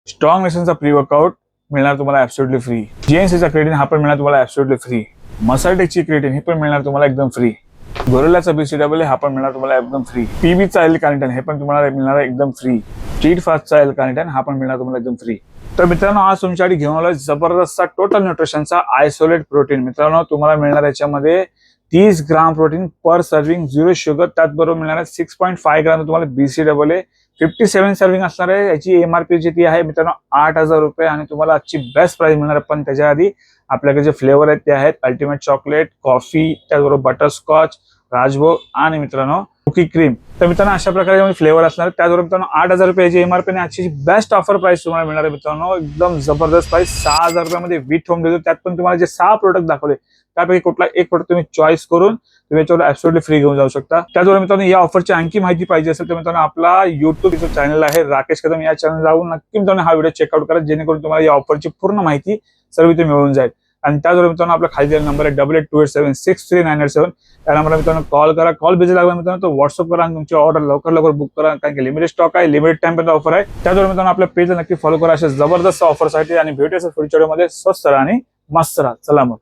Strong नेशनचा pre workout मिळणार तुम्हाला absolutely free. जीएनसीचा creatine हा पण मिळणार तुम्हाला ॲब्सोल्युटली फ्री. मसालटेकची क्रिएटिन हे पण मिळणार तुम्हाला एकदम फ्री. गोरिल्लाचा BCAA हा पण मिळणार तुम्हाला एकदम फ्री. पीबीचा L-कार्निटिन हे पण तुम्हाला मिळणार एकदम फ्री. स्ट्रीट फास्टचा L-कार्निटिन हा पण मिळणार तुम्हाला एकदम फ्री. तर मित्रांनो, आज तुमच्यासाठी घेऊन आलोय जबरदस्त टोटल न्यूट्रिशनचा आयसोलेट प्रोटीन. मित्रांनो, तुम्हाला मिळणार याच्यामध्ये 30 ग्राम प्रोटीन पर सर्विंग, 0 शुगर. त्याचबरोबर मिळणार आहे 6.5 ग्राम तुम्हाला BCAA. 57 सर्विंग असणार आहे. याची MRP जी ती आहे मित्रांनो 8,000 रुपये आणि तुम्हाला आजची बेस्ट प्राइस मिळणार आहे. पण त्याच्या आधी आपल्याकडे जे फ्लेवर आहेत ते आहेत अल्टिमेट चॉकलेट, कॉफी, त्याचबरोबर बटरस्कॉच, राजभोग आणि मित्रांनो कुकी क्रीम. तर मित्रांनो, अशा प्रकारे फ्लेवर असणार आहे. त्याचबरोबर मित्रांनो 8,000 रुपयाची MRP आणि आजची बेस्ट ऑफर प्राइस तुम्हाला मिळणार आहे. मित्रांनो, एकदम जबरदस्त प्राइस. 6,000 रुपयामध्ये विथ होम देतो. त्यात पण तुम्हाला जे 6 प्रोडक्ट दाखवले त्यापैकी कुठला एक प्रोडक्ट तुम्ही चॉईस करून तुम्ही याच्यावर ॲब्सोल्युटली फ्री घेऊन जाऊ शकता. त्याचबरोबर मित्रांनो, या ऑफरची आणखी माहिती पाहिजे असेल तर मित्रांनो, आपला YouTube चॅनल आहे राकेश कदम. या चॅनल जाऊन नक्की मित्रांनो हा व्हिडिओ चेकआउट करा, जेणेकरून तुम्हाला या ऑफरची पूर्ण माहिती सर्व इथे मिळून जाईल. आणि त्याचबरोबर मित्रांनो, आपला खाली दिलेला नंबर आहे 8828763987. त्या नंबरला मित्रांनो कॉल करा. कॉल बिझी लागला मित्रांनो तर व्हॉट्सअप करा आणि तुमची ऑर्डर लवकर बुक करा, कारण की लिमिटेड स्टॉक आहे, लिमिटेड टाइम पर्यंत ऑफर आहे. त्याचबरोबर मित्रांनो, आपल्या पेजला नक्की फॉलो करा अशा जबरदस्त ऑफरसाठी. आणि भेटूया पुढच्या व्हिडिओमध्ये. स्वस्त राहा आणि मस्त राहा. चला मग.